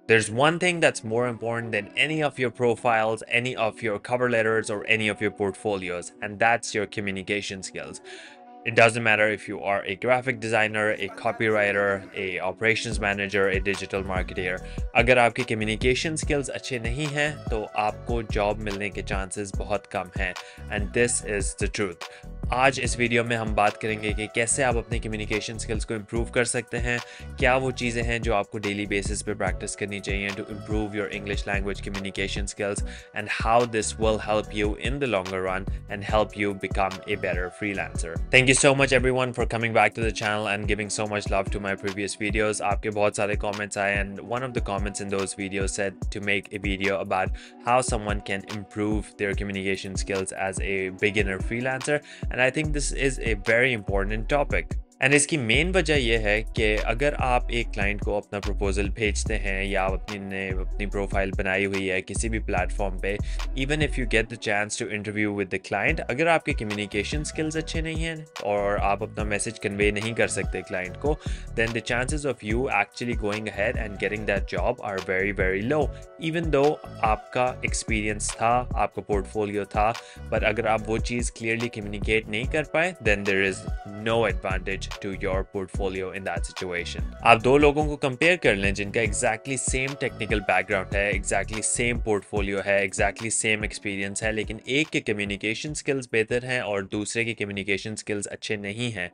There's one thing that's more important than any of your profiles, any of your cover letters, or any of your portfolios, and that's your communication skills. It doesn't matter if you are a graphic designer, a copywriter, a operations manager, a digital marketer. अगर आपके communication skills अच्छे नहीं हैं तो आपको job मिलने के chances बहुत कम हैं and this is the truth. आज इस वीडियो में हम बात करेंगे कि कैसे आप अपने कम्युनिकेशन स्किल्स को इम्प्रूव कर सकते हैं, क्या वो चीज़ें हैं जो आपको डेली बेसिस पे प्रैक्टिस करनी चाहिए to improve your English language communication skills and how this will help you in the longer run and help you become a better freelancer. Thank you so much everyone for coming back to the channel and giving so much love to my previous videos. आपके बहुत सारे comments आए and one of the comments in those videos said to make a video about how someone can improve their communication skills as a beginner freelancer and I think this is a very important topic. And इसकी main वजह यह है कि अगर आप एक client को अपना प्रपोजल भेजते हैं या अपनी प्रोफाइल बनाई हुई है किसी भी प्लेटफॉर्म पे, even if you get the chance to interview with the client, अगर आपके कम्युनिकेशन स्किल्स अच्छे नहीं हैं और आप अपना मैसेज कन्वे नहीं कर सकते क्लाइंट को, then the chances of you actually going ahead and getting that job are very very low. Even though आपका एक्सपीरियंस था, आपका पोर्टफोलियो था, पर अगर आप वो चीज़ क्लियरली कम्युनिकेट नहीं कर पाए, then there is no advantage to your portfolio in that situation. आप दो लोगों को कंपेयर कर लें जिनका exactly same technical background है, exactly same portfolio है, exactly same experience है, लेकिन एक के communication skills बेहतर हैं और दूसरे के communication skills अच्छे नहीं हैं.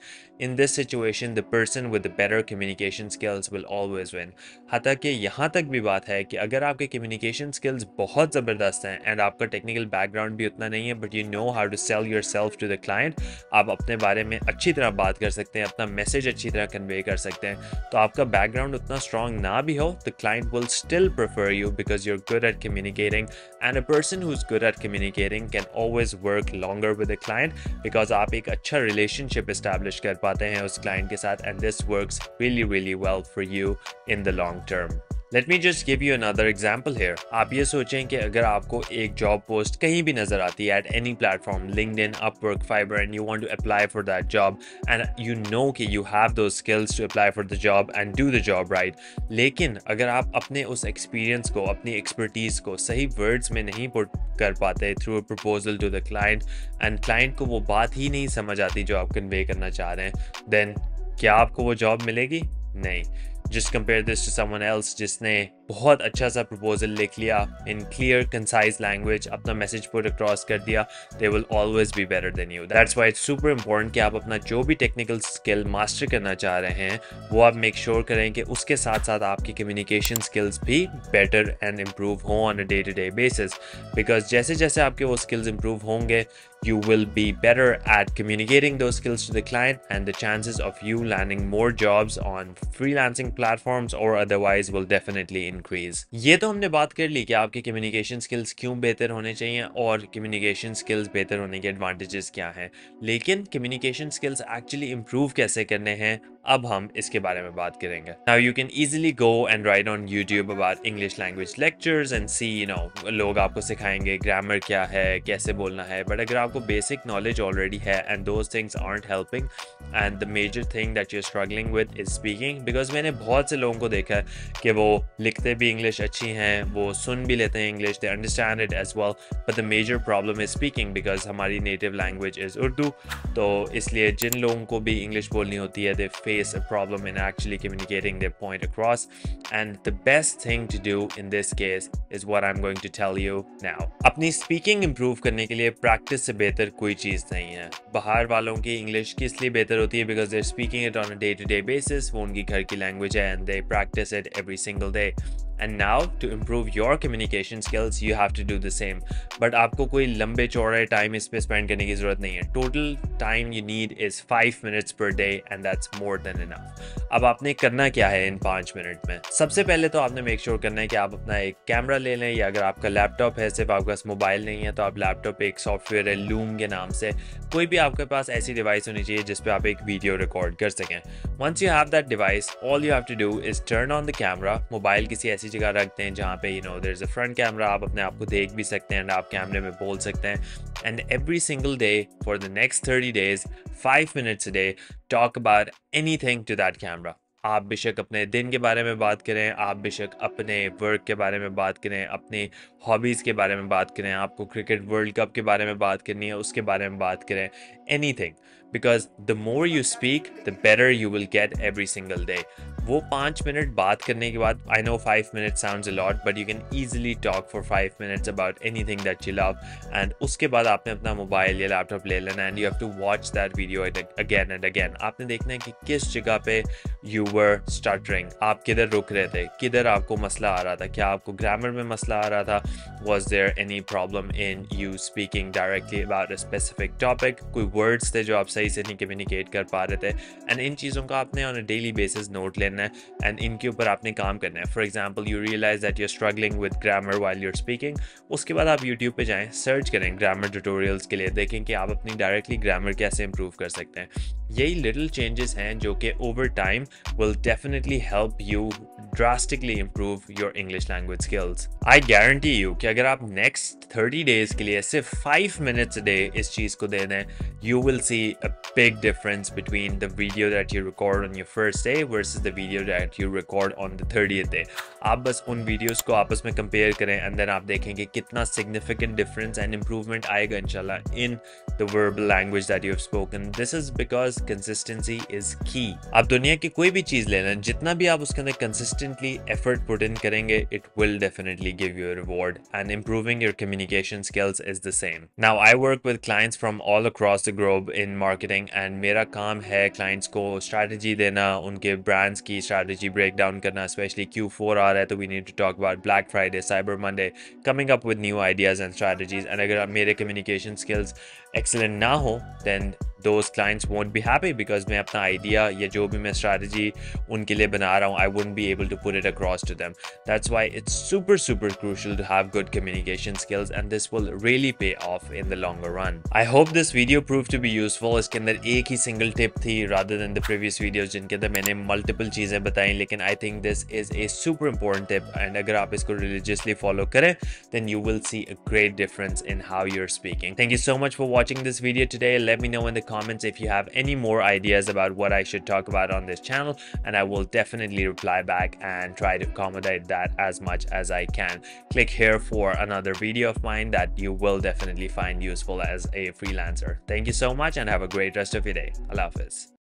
In this situation, the person with the better communication skills will always win. हत्ता कि यहाँ तक भी बात है कि अगर आपके communication skills बहुत ज़बरदस्त हैं and आपका technical background भी उतना नहीं है, but you know how to sell yourself to the client, आप अपने बारे में अच्छी तरह बात कर सकते हैं, अपना मैसेज अच्छी तरह कन्वे कर सकते हैं, तो आपका बैकग्राउंड उतना स्ट्रांग ना भी हो, the client will still prefer you because you are good at communicating and a person who is good at communicating can always work longer with the client because आप एक अच्छा रिलेशनशिप इस्टेब्लिश कर पाते हैं उस क्लाइंट के साथ and this works really really well for you in the long term. Let me just give you another example here. आप ये सोचें कि अगर आपको एक जॉब पोस्ट कहीं भी नज़र आती है at any platform, LinkedIn, Upwork, Fiverr, and you want to apply for that job and you know कि you have those skills to apply for the job and do the job right. लेकिन अगर आप अपने उस experience को, अपनी expertise को सही words में नहीं put कर पाते through a proposal to the client and client को वो बात ही नहीं समझ आती जो आप convey करना चाह रहे हैं, then क्या आपको वो job मिलेगी? नहीं. Just compare this to someone else जिसने बहुत अच्छा सा प्रपोजल लिख लिया इन क्लियर कंसाइज लैंग्वेज, अपना मैसेज पुट अक्रॉस कर दिया, they will always be better than you. That's why it's super important कि आप अपना जो भी टेक्निकल स्किल मास्टर करना चाह रहे हैं वो आप मेक श्योर करें कि उसके साथ साथ आपकी कम्युनिकेशन स्किल्स भी बेटर एंड इम्प्रूव हों on a day to day basis. Because जैसे जैसे आपके वो स्किल्स इम्प्रूव होंगे, you will be better at communicating those skills to the client and the chances of you landing more jobs on freelancing platforms or otherwise will definitely increase. ये तो हमने बात कर ली कि आपके communication skills क्यों बेहतर होने चाहिए और communication skills बेहतर होने के advantages क्या हैं, लेकिन communication skills actually improve कैसे करने हैं, अब हम इसके बारे में बात करेंगे. Now you can easily go and write on YouTube about English language lectures and see, you know, लोग आपको सिखाएंगे ग्रामर क्या है, कैसे बोलना है, but अगर आपको basic knowledge already है and those things aren't helping and the major thing that you're struggling with is speaking, because मैंने बहुत से लोगों को देखा है कि वो लिखते भी इंग्लिश अच्छी हैं, वो सुन भी लेते हैं English, they understand it as well, but the major problem is speaking because हमारी native language is उर्दू, तो इसलिए जिन लोगों को भी इंग्लिश बोलनी होती है they face a problem in actually communicating their point across, and the best thing to do in this case is what I'm going to tell you now. अपनी speaking improve करने के लिए practice से बेहतर कोई चीज़ नहीं है. बाहर वालों की इंग्लिश किस लिए बेहतर होती है, because they're speaking it on a day-to-day basis, वो उनकी घर की लैंग्वेज है and they practice it every single day. And now to improve your communication skills you have to do the same. But आपको कोई लंबे चौड़े टाइम इस पे स्पेंड करने की ज़रूरत नहीं है. Total time you need is 5 minutes per day and that's more than enough. अब आपने करना क्या है इन 5 मिनट में? सबसे पहले तो आपने मेक श्योर करना है कि आप अपना एक कैमरा ले लें, या अगर आपका लैपटॉप है, सिर्फ आपके पास मोबाइल नहीं है, तो आप लैपटॉप पे एक सॉफ्टवेयर है लूम के नाम से, कोई भी आपके पास ऐसी डिवाइस होनी चाहिए जिस पे आप एक वीडियो रिकॉर्ड कर सकें. Once you have that device, all you have to do is turn on the camera. Mobile किसी ऐसी जगह रखते हैं जहाँ पे there is a front camera, आप अपने आप को देख भी सकते हैं, आप कैमरे में बोल सकते हैं. And every single day for the next 30 days, 5 minutes a day, talk about anything to that camera. आप बेशक अपने दिन के बारे में बात करें, आप बेशक अपने वर्क के बारे में बात करें, अपनी हॉबीज़ के बारे में बात करें, आपको क्रिकेट वर्ल्ड कप के बारे में बात करनी है उसके बारे में बात करें, anything, because the more you speak the better you will get every single day. वो 5 मिनट बात करने के बाद, I know 5 minute sounds a lot, but you can easily talk for 5 minutes about anything that you love, and उसके बाद आपने अपना mobile या लैपटॉप ले लेना and you have to watch that video again and again. आपने देखना है कि किस जगह पे यू वर स्टटरिंग, आप किधर रुक रहे थे, किधर आपको मसला आ रहा था, क्या आपको ग्रामर में मसला आ रहा था, was there any problem in you speaking directly about a specific topic, कोई वर्ड्स थे जो आप सही से नहीं कम्युनिकेट कर पा रहे थे, एंड इन चीज़ों का आपने on a daily basis note लेना है एंड इनके ऊपर आपने काम करना है। For example, you realise that you are struggling with grammar while your speaking, उसके बाद आप यूट्यूब पे जाएं, सर्च करें ग्रामर ट्यूटोरियल्स के लिए, देखें कि आप अपनी डायरेक्टली ग्रामर कैसे इंप्रूव कर सकते हैं। यही लिटिल चेंजेस हैं जो कि over time will definitely help you drastically improve your English language skills. I guarantee you कि अगर आप next 30 days के लिए सिर्फ 5 minutes a day इस चीज़ को दे दें, you will see a big difference between the video that you record on your first day versus the video that you record on the 30th day. आप बस उन videos को आपस में compare करें and then आप देखेंगे कितना significant difference and improvement आएगा इंशाल्लाह in the verbal language that you have spoken. This is because consistency is key. आप दुनिया की कोई भी चीज़ लेना, जितना भी आप उसके अंदर consistently effort put in करेंगे, it will definitely give you a reward, and improving your communication skills is the same. Now I work with clients from all across the globe in marketing, and मेरा काम है clients को strategy देना, उनके brands की strategy breakdown करना, especially Q4 आ रहा है तो we need to talk about Black Friday, Cyber Monday, coming up with new ideas and strategies, and अगर मेरे communication skills excellent ना हो, then those clients won't be happy because मैं अपना idea या जो भी मैं strategy उनके लिए बना रहा हूँ, I wouldn't be able to put it across to them. That's why it's super crucial to have good communication skills, and this will really pay off in the longer run. I hope this video proved to be useful. इसके अंदर एक ही single tip थी rather than the previous videos जिनके अंदर मैंने multiple चीज़ें बताई, लेकिन I think this is a super important tip, and अगर आप इसको religiously follow करें, then you will see a great difference in how you're speaking. Thank you so much for watching this video today. Let me know in the comments if you have any more ideas about what I should talk about on this channel, and I will definitely reply back and try to accommodate that as much as I can. Click here for another video of mine that you will definitely find useful as a freelancer. Thank you so much and have a great rest of your day. Allah Hafiz.